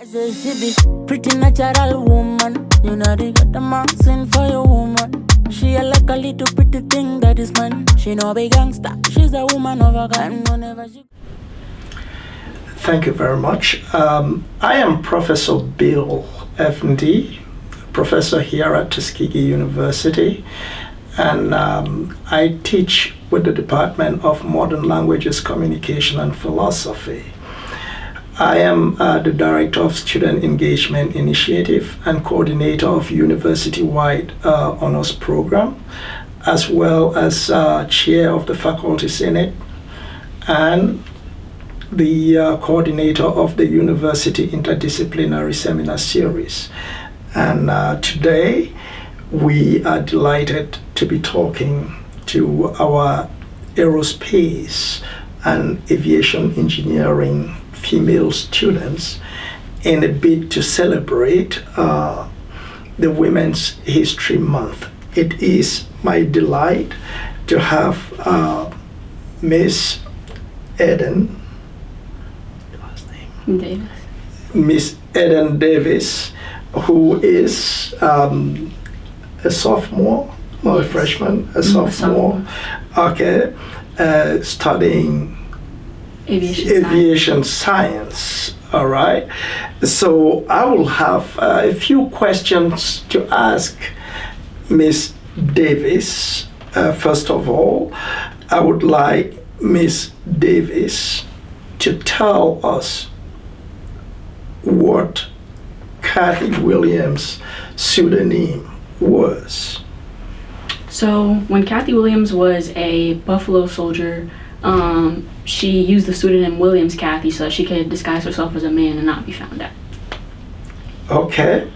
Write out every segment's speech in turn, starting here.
Say she be pretty natural woman. You know they got the mountain for your woman. She a like a little pretty thing that is mine. She no be gangster. She's a woman of a kind. Whenever she... Thank you very much. I am Professor Bill FND, professor here at Tuskegee University, and I teach with the Department of Modern Languages, Communication and Philosophy. I am the Director of Student Engagement Initiative and Coordinator of University-wide Honors Program, as well as Chair of the Faculty Senate and the coordinator of the University Interdisciplinary Seminar Series. And today we are delighted to be talking to our aerospace and aviation engineering female students in a bid to celebrate the Women's History Month. It is my delight to have Miss Eden Davis. Miss Eden Davis, who is a sophomore or a freshman, a sophomore. Okay, studying aviation science. All right. So I will have a few questions to ask Miss Davis. First of all, I would like Miss Davis to tell us what Kathy Williams' pseudonym was. So when Kathy Williams was a Buffalo soldier, she used the pseudonym Williams Kathy so that she could disguise herself as a man and not be found out. Okay.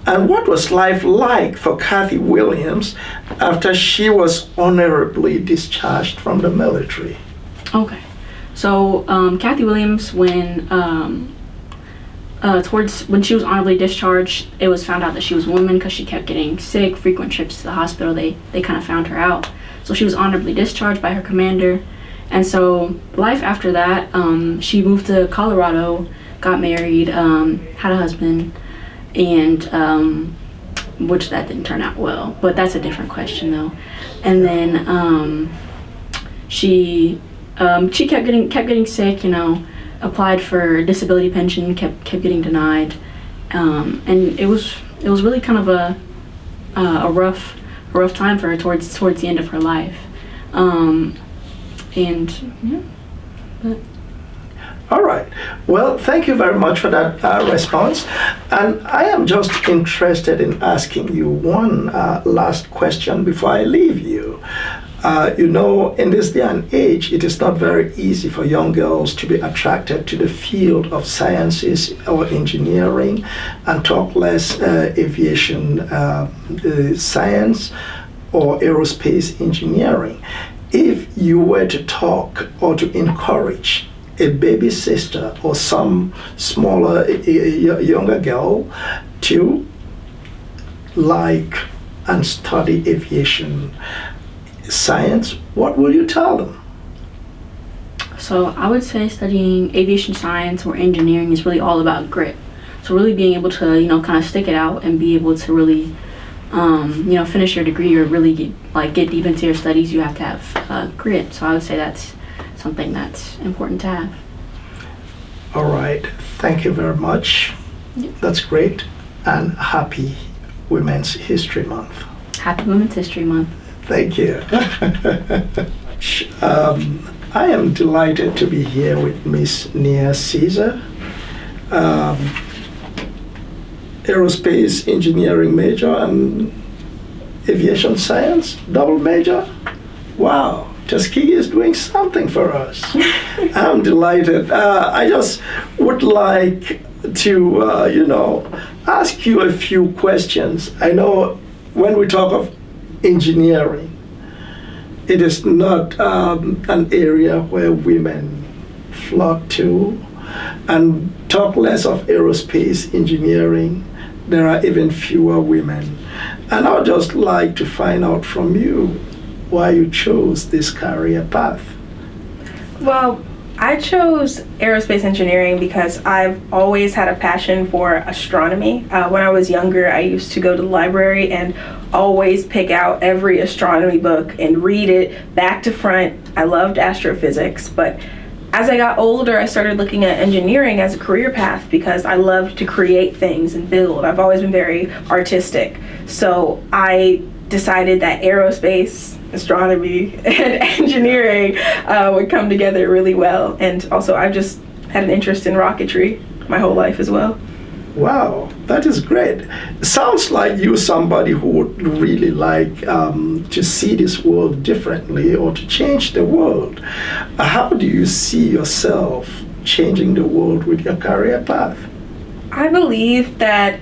And what was life like for Kathy Williams after she was honorably discharged from the military? Okay. So Kathy Williams, when she was honorably discharged, it was found out that she was a woman because she kept getting sick, frequent trips to the hospital. They kind of found her out. So she was honorably discharged by her commander. And so life after that, she moved to Colorado, got married, had a husband, and which that didn't turn out well. But that's a different question though. And then she kept getting sick, you know, applied for disability pension, kept getting denied, and it was really kind of a rough time for her towards the end of her life, and yeah. But. All right. Well, thank you very much for that response. And I am just interested in asking you one last question before I leave you. You know, in this day and age, it is not very easy for young girls to be attracted to the field of sciences or engineering, and talk less aviation science or aerospace engineering. If you were to talk or to encourage a baby sister or some smaller, younger girl to like and study aviation science, what will you tell them? So I would say studying aviation science or engineering is really all about grit. So really being able to, you know, kind of stick it out and be able to really, you know, finish your degree or really get deep into your studies, you have to have grit. So I would say that's something that's important to have. All right. Thank you very much. Yep. That's great. And happy Women's History Month. Happy Women's History Month. Thank you. I am delighted to be here with Miss Nia Caesar, aerospace engineering major and aviation science double major. Wow, Tuskegee is doing something for us. I'm delighted. I just would like to, you know, ask you a few questions. I know when we talk of engineering, it is not an area where women flock to, and talk less of aerospace engineering, there are even fewer women. And I would just like to find out from you why you chose this career path. Well, I chose aerospace engineering because I've always had a passion for astronomy. When I was younger, I used to go to the library and always pick out every astronomy book and read it back to front. I loved astrophysics, but as I got older, I started looking at engineering as a career path because I loved to create things and build. I've always been very artistic. So I decided that aerospace, astronomy, and engineering would come together really well. And also, I've just had an interest in rocketry my whole life as well. Wow, that is great. Sounds like you're somebody who would really like to see this world differently or to change the world. How do you see yourself changing the world with your career path? I believe that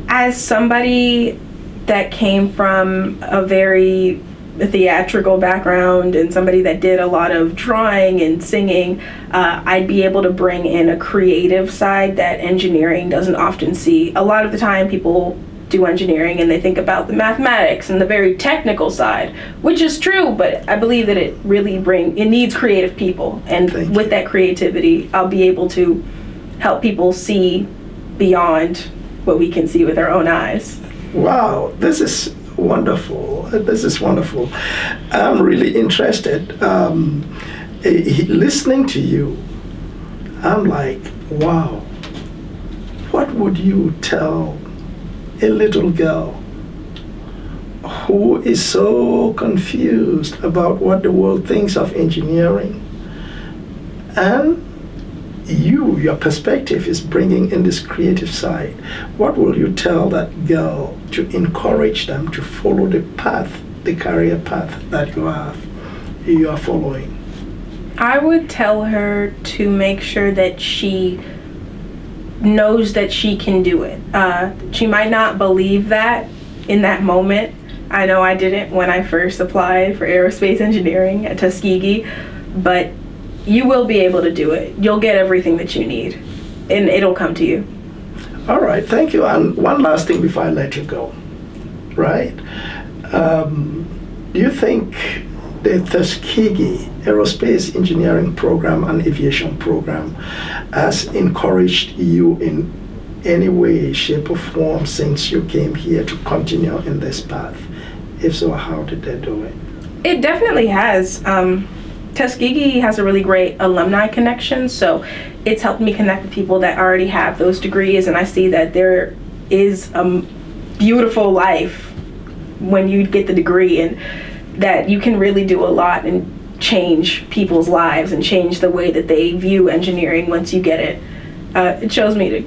as somebody that came from a very theatrical background and somebody that did a lot of drawing and singing, I'd be able to bring in a creative side that engineering doesn't often see. A lot of the time people do engineering and they think about the mathematics and the very technical side, which is true, but I believe that it needs creative people. And with that creativity, I'll be able to help people see beyond what we can see with our own eyes. Wow, this is wonderful. This is wonderful. I'm really interested. Listening to you, I'm like, wow, what would you tell a little girl who is so confused about what the world thinks of engineering? And your perspective is bringing in this creative side. What will you tell that girl to encourage them to follow the path, the career path that you are following? I would tell her to make sure that she knows that she can do it. She might not believe that in that moment. I know I didn't when I first applied for aerospace engineering at Tuskegee, but you will be able to do it. You'll get everything that you need, and it'll come to you. All right, thank you. And one last thing before I let you go, right? Do you think the Tuskegee Aerospace Engineering Program and Aviation Program has encouraged you in any way, shape, or form since you came here to continue in this path? If so, how did they do it? It definitely has. Tuskegee has a really great alumni connection, so it's helped me connect with people that already have those degrees, and I see that there is a beautiful life when you get the degree, and that you can really do a lot and change people's lives and change the way that they view engineering once you get it. It shows me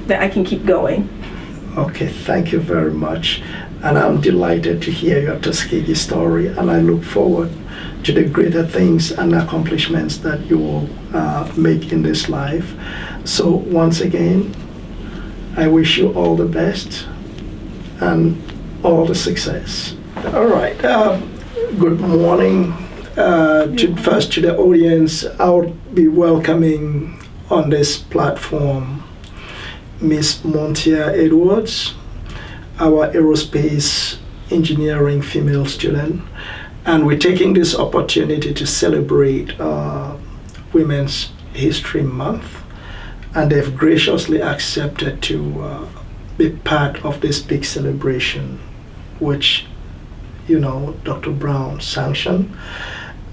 that I can keep going. Okay, thank you very much. And I'm delighted to hear your Tuskegee story, and I look forward to the greater things and accomplishments that you will make in this life. So once again, I wish you all the best and all the success. All right, good morning. First to the audience, I'll be welcoming on this platform Miss Montia Edwards, our aerospace engineering female student. And we're taking this opportunity to celebrate Women's History Month. And they've graciously accepted to be part of this big celebration, which, you know, Dr. Brown sanctioned.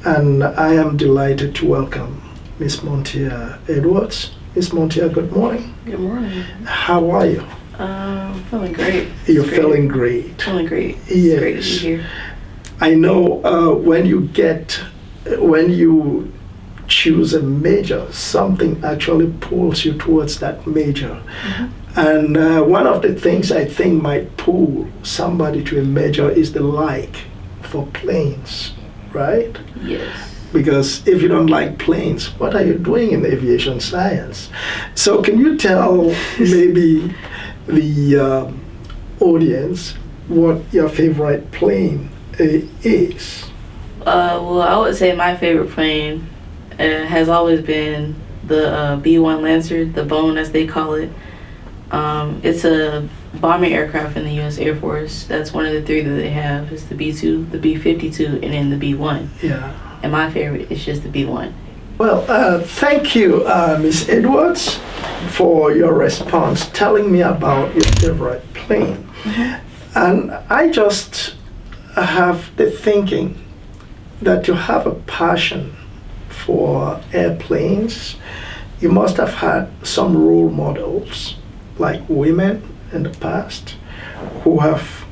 And I am delighted to welcome Miss Montia Edwards. Miss Montia, good morning. Good morning. How are you? Feeling great. You're feeling great. Feeling great. Yes. It's great to be here. I know when you choose a major, something actually pulls you towards that major. Mm-hmm. And one of the things I think might pull somebody to a major is the like for planes, right? Yes. Because if you don't like planes, what are you doing in aviation science? So can you tell maybe the audience what your favorite plane is? Well, I would say my favorite plane has always been the B-1 Lancer, the Bone as they call it. It's a bombing aircraft in the U.S. Air Force. That's one of the three that they have. It's the B-2, the B-52, and then the B-1. Yeah. And my favorite is just the B-1. Well, thank you, Miss Edwards, for your response, telling me about your favorite plane. And I just have the thinking that you have a passion for airplanes. You must have had some role models, like women in the past, who have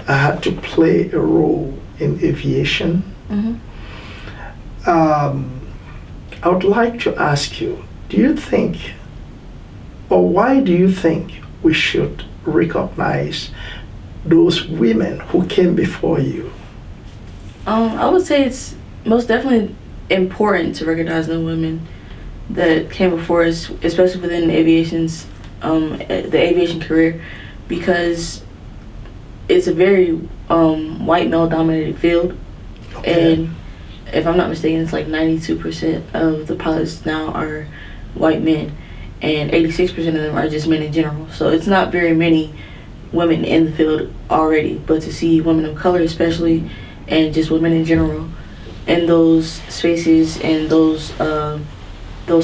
had to play a role in aviation. I would like to ask you, do you think, or why do you think we should recognize those women who came before you? I would say it's most definitely important to recognize the women that came before us, especially within the aviation career, because it's a very white male dominated field. Okay. And if I'm not mistaken, it's like 92% of the pilots now are white men, and 86% of them are just men in general. So it's not very many women in the field already, but to see women of color especially, and just women in general in those spaces and those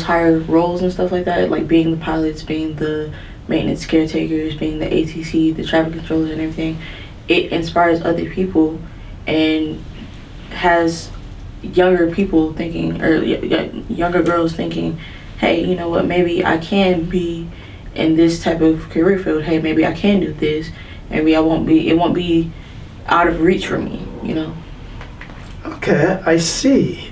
higher roles and stuff like that, like being the pilots, being the maintenance caretakers, being the ATC, the traffic controllers and everything, it inspires other people and has younger people thinking, or younger girls thinking, hey, you know what, maybe I can be in this type of career field. Hey, maybe I can do this. Maybe it won't be out of reach for me, you know. Okay, I see.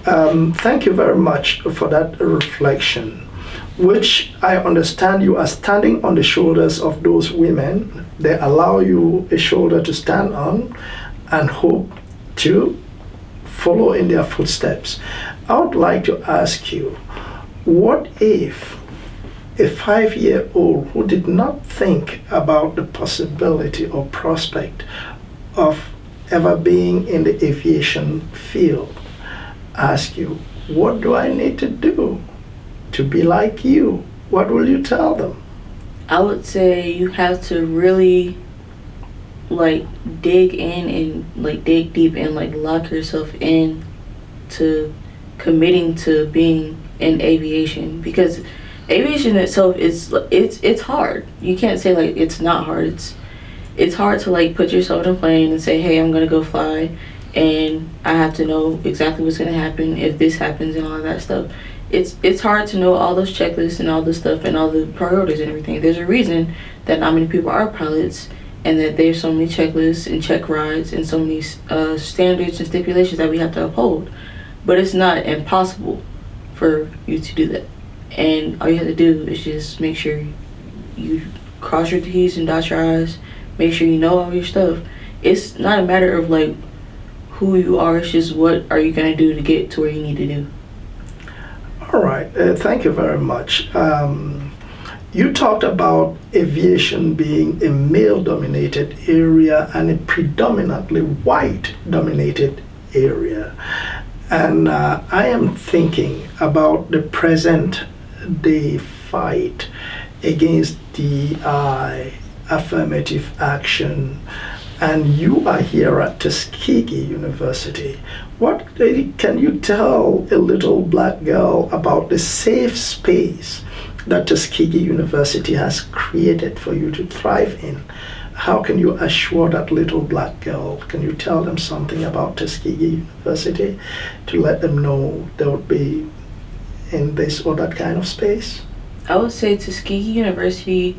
Thank you very much for that reflection, which I understand you are standing on the shoulders of those women. They allow you a shoulder to stand on and hope to follow in their footsteps. I would like to ask you, what if a 5-year-old who did not think about the possibility or prospect of ever being in the aviation field ask you, what do I need to do to be like you? What will you tell them? I would say you have to really dig in and dig deep and lock yourself in to committing to being in aviation, because aviation itself is it's hard. You can't say it's not hard. It's hard to put yourself in a plane and say, hey, I'm gonna go fly, and I have to know exactly what's gonna happen if this happens and all of that stuff. It's hard to know all those checklists and all this stuff and all the priorities and everything. There's a reason that not many people are pilots, and that there's so many checklists and check rides and so many standards and stipulations that we have to uphold. But it's not impossible for you to do that. And all you have to do is just make sure you cross your T's and dot your I's. Make sure you know all your stuff. It's not a matter of who you are. It's just what are you gonna do to get to where you need to do. All right, thank you very much. You talked about aviation being a male-dominated area and a predominantly white-dominated area. And I am thinking about the present-day fight against DEI, affirmative action, and you are here at Tuskegee University. What can you tell a little black girl about the safe space that Tuskegee University has created for you to thrive in? How can you assure that little black girl? Can you tell them something about Tuskegee University to let them know they would be in this or that kind of space? I would say Tuskegee University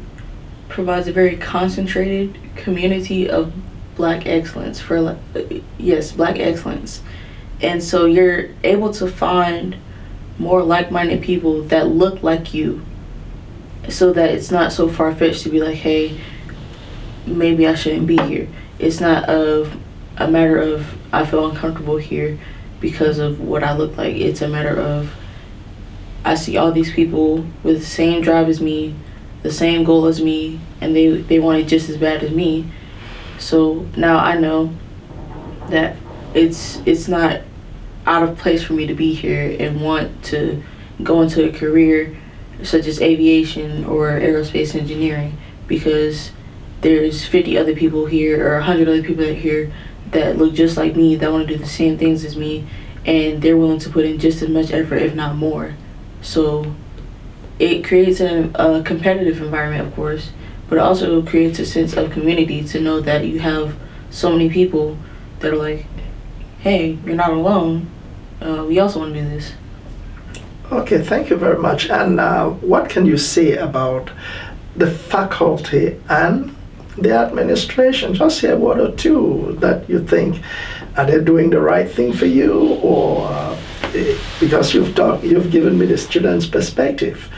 provides a very concentrated community of black excellence black excellence. And so you're able to find more like-minded people that look like you, so that it's not so far-fetched to be like, hey, maybe I shouldn't be here. It's not a matter of I feel uncomfortable here because of what I look like. It's a matter of I see all these people with the same drive as me, the same goal as me, and they want it just as bad as me. So now I know that it's not out of place for me to be here and want to go into a career such as aviation or aerospace engineering, because there's 50 other people here or 100 other people here that look just like me, that want to do the same things as me, and they're willing to put in just as much effort, if not more. So it creates a competitive environment, of course, but it also creates a sense of community to know that you have so many people that are like, hey, you're not alone. We also want to do this. Okay, thank you very much. And what can you say about the faculty and the administration? Just say a word or two that you think, are they doing the right thing for you, or because you've given me the student's perspective.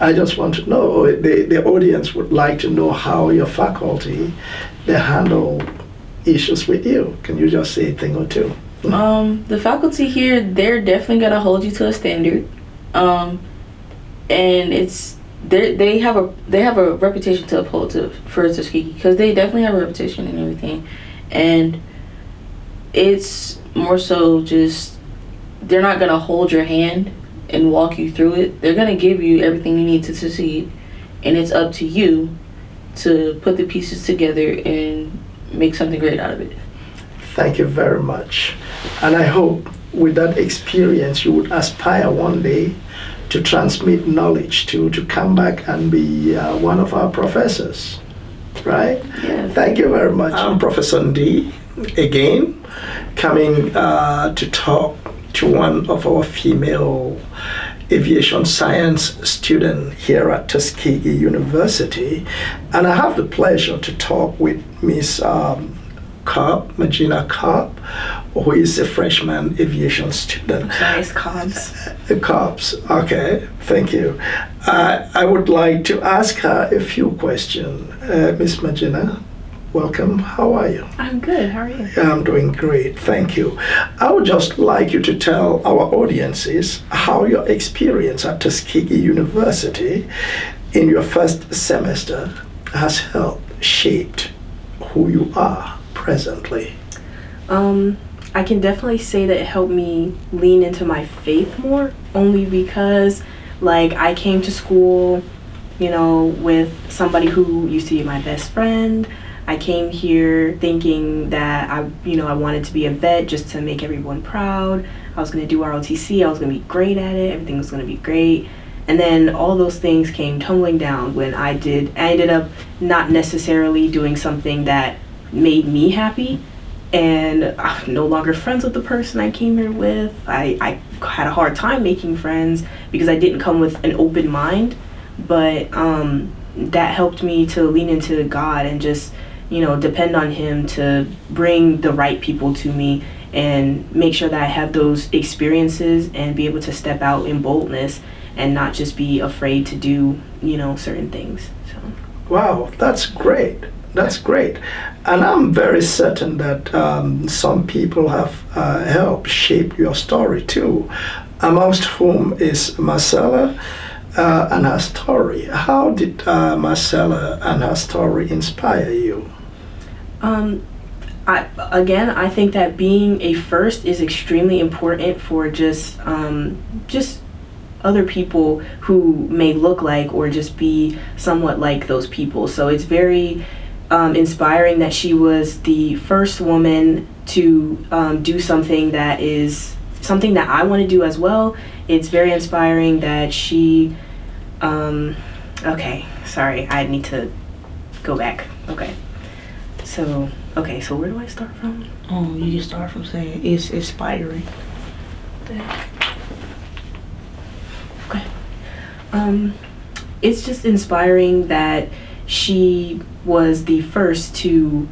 I just want to know, the audience would like to know how your faculty, they handle issues with you. Can you just say a thing or two? The faculty here, they're definitely gonna hold you to a standard, and it's they have a reputation to uphold for Tuskegee, because they definitely have a reputation and everything, and it's more so just they're not gonna hold your hand and walk you through it. They're gonna give you everything you need to succeed, and it's up to you to put the pieces together and make something great out of it. Thank you very much. And I hope with that experience you would aspire one day to transmit knowledge to come back and be one of our professors, right? Yeah. Thank you very much. I'm Professor D, again, coming to talk to one of our female aviation science student here at Tuskegee University. And I have the pleasure to talk with Miss Magina Cobb, who is a freshman aviation student. Sorry, it's Cobbs. Cobbs, okay, thank you. I would like to ask her a few questions. Miss Magina, welcome. How are you? I'm good. How are you? I'm doing great, thank you. I would just like you to tell our audiences how your experience at Tuskegee University in your first semester has helped shaped who you are presently. I can definitely say that it helped me lean into my faith more, only because like I came to school, you know, with somebody who used to be my best friend. I came here thinking that I wanted to be a vet just to make everyone proud. I was going to do ROTC, I was going to be great at it, everything was going to be great. And then all those things came tumbling down when I ended up not necessarily doing something that made me happy, and I'm no longer friends with the person I came here with. I had a hard time making friends because I didn't come with an open mind, but that helped me to lean into God and just, you know, depend on Him to bring the right people to me and make sure that I have those experiences and be able to step out in boldness and not just be afraid to do, you know, certain things. So. Wow, that's great. That's great. And I'm very certain that some people have helped shape your story too, amongst whom is Marcella and her story. How did Marcella and her story inspire you? I think that being a first is extremely important for just other people who may look like or just be somewhat like those people. So it's very inspiring that she was the first woman to do something that is something that I want to do as well. It's very inspiring that she okay, sorry, I need to go back. Okay, so where do I start from? You can start from saying it's inspiring. Okay. It's just inspiring that she was the first to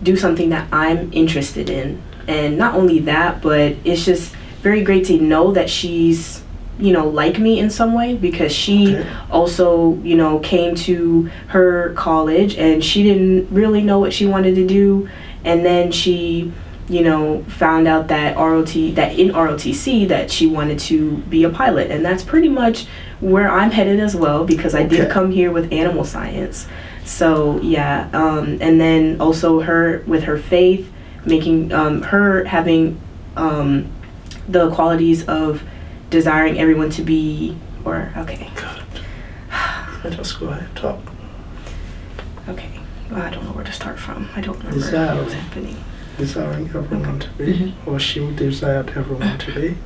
do something that I'm interested in. And not only that, but it's just very great to know that she's, you know, like me in some way, because she also, you know, came to her college and she didn't really know what she wanted to do. And then she, you know, found out that in ROTC that she wanted to be a pilot. And that's pretty much where I'm headed as well, because I did come here with animal science. So yeah, and then also her with her faith, making her having the qualities of desiring everyone to be, or okay. Good. Just go ahead, talk. Okay, well, I don't know where to start from. I don't remember Exactly. what was happening. desiring everyone to be, or she desired everyone to be?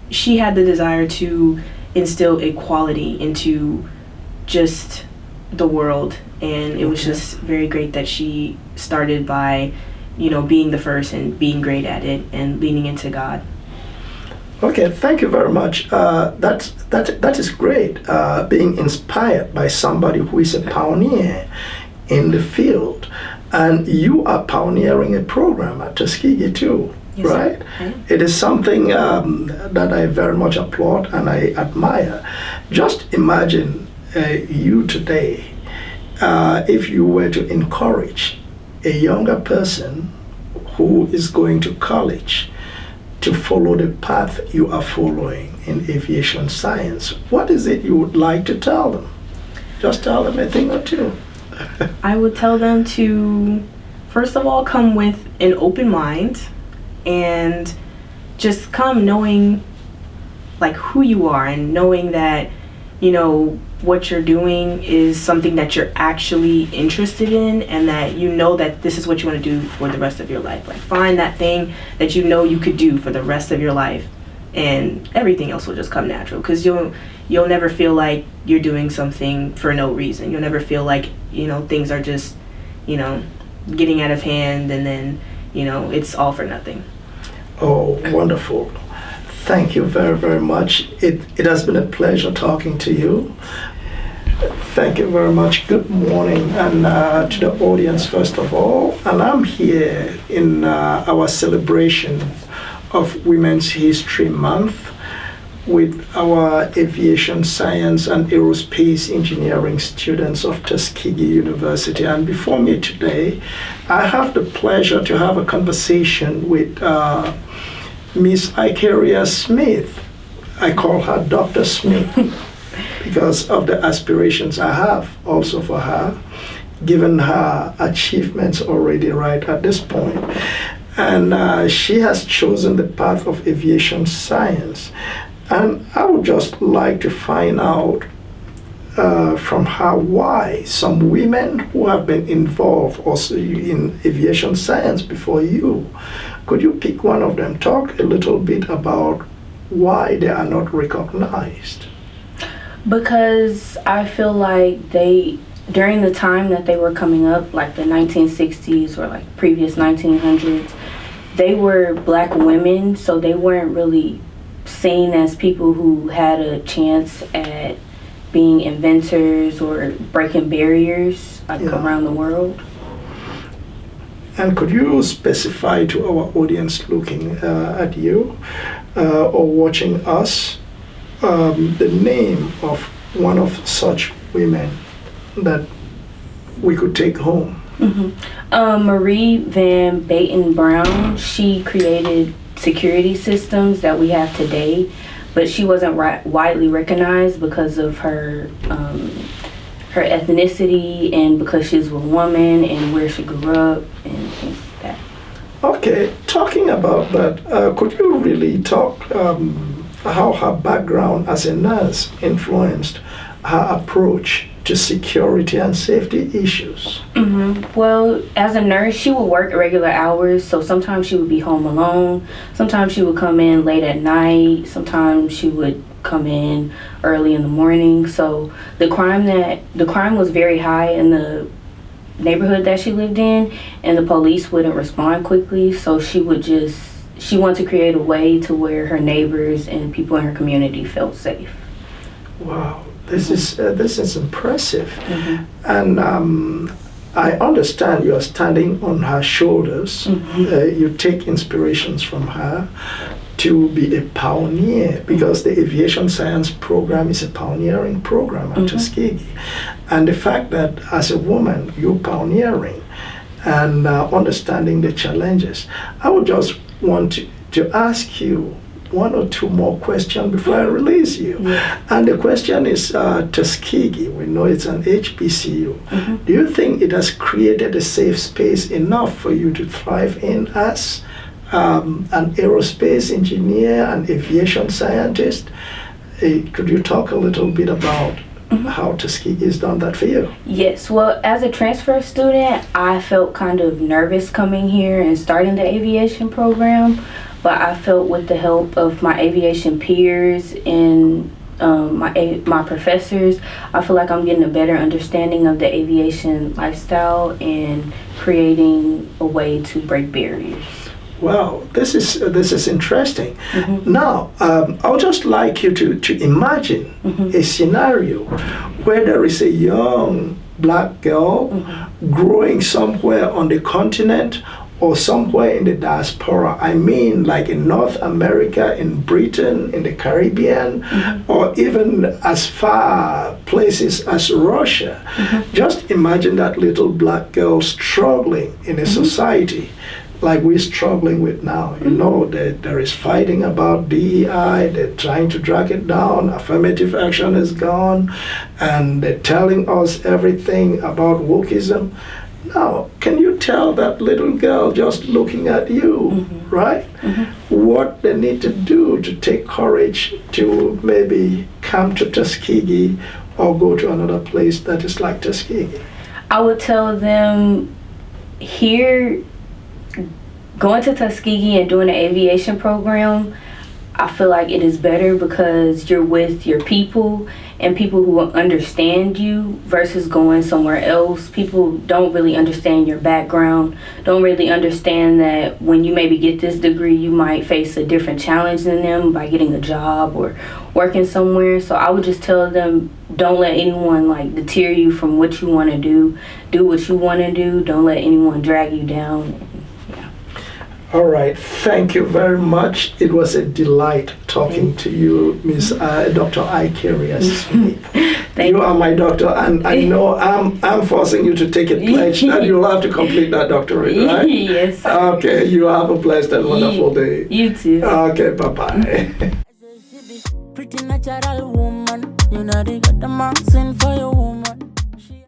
She had the desire to instill equality into just the world, and it was just very great that she started by, being the first and being great at it and leaning into God. Okay, thank you very much. That is great. Being inspired by somebody who is a pioneer in the field, and you are pioneering a program at Tuskegee too. Yes, right? sir. It is something that I very much applaud and I admire. Just imagine you today, if you were to encourage a younger person who is going to college to follow the path you are following in aviation science. What is it you would like to tell them? Just tell them a thing or two. I would tell them to, first of all, come with an open mind and just come knowing like who you are and knowing that, what you're doing is something that you're actually interested in, and that that this is what you want to do for the rest of your life. Like, find that thing that you could do for the rest of your life, and everything else will just come natural, because you'll never feel like you're doing something for no reason. You'll never feel like things are just getting out of hand, and then it's all for nothing. Oh, wonderful. Thank you very, very much. It has been a pleasure talking to you. Thank you very much. Good morning, and to the audience first of all. And I'm here in our celebration of Women's History Month with our aviation science and aerospace engineering students of Tuskegee University. And before me today, I have the pleasure to have a conversation with Miss Icaria Smith. I call her Dr. Smith because of the aspirations I have also for her, given her achievements already right at this point. And she has chosen the path of aviation science. And I would just like to find out from her why some women who have been involved also in aviation science before you, could you pick one of them? Talk a little bit about why they are not recognized. Because I feel like during the time that they were coming up, like the 1960s or like previous 1900s, they were black women, so they weren't really seen as people who had a chance at being inventors or breaking barriers around the world. And could you specify to our audience looking at you or watching us the name of one of such women that we could take home? Marie Van Baten Brown, she created security systems that we have today, but she wasn't widely recognized because of her her ethnicity and because she's a woman and where she grew up and things like that. Okay, talking about that, could you really talk how her background as a nurse influenced her approach to security and safety issues? Well, as a nurse, she would work regular hours, so sometimes she would be home alone, sometimes she would come in late at night, sometimes she would come in early in the morning. So the crime was very high in the neighborhood that she lived in, and the police wouldn't respond quickly, so she wanted to create a way to where her neighbors and people in her community felt safe. Wow, this is impressive. And I understand you are standing on her shoulders. You take inspirations from her to be a pioneer, because the aviation science program is a pioneering program at Tuskegee. And the fact that as a woman you're pioneering and understanding the challenges, I would just want to ask you one or two more questions before I release you. And the question is Tuskegee, we know it's an HBCU. Do you think it has created a safe space enough for you to thrive in as an aerospace engineer and aviation scientist? Could you talk a little bit about how Tuskegee's done that for you. Yes, well, as a transfer student, I felt kind of nervous coming here and starting the aviation program, but I felt with the help of my aviation peers and my professors, I feel like I'm getting a better understanding of the aviation lifestyle and creating a way to break barriers. Wow, this is interesting. Now, I would just like you to imagine a scenario where there is a young black girl growing somewhere on the continent or somewhere in the diaspora. I mean, like in North America, in Britain, in the Caribbean, or even as far places as Russia. Just imagine that little black girl struggling in a society like we're struggling with now. You know, there is fighting about DEI, they're trying to drag it down, affirmative action is gone, and they're telling us everything about wokeism. Now, can you tell that little girl just looking at you, right, what they need to do to take courage to maybe come to Tuskegee or go to another place that is like Tuskegee? I would tell them here, going to Tuskegee and doing the aviation program, I feel like it is better because you're with your people and people who will understand you versus going somewhere else. People don't really understand your background, don't really understand that when you maybe get this degree, you might face a different challenge than them by getting a job or working somewhere. So I would just tell them, don't let anyone like deter you from what you want to do. Do what you want to do. Don't let anyone drag you down. All right, thank you very much. It was a delight talking to you, Miss Dr. Icarius Smith. You are my doctor, and I know I'm forcing you to take a pledge that you'll have to complete that doctorate, right? Yes. Okay, you have a blessed and wonderful day. You too. Okay, bye-bye. Pretty natural woman, you know they got the man sing for you.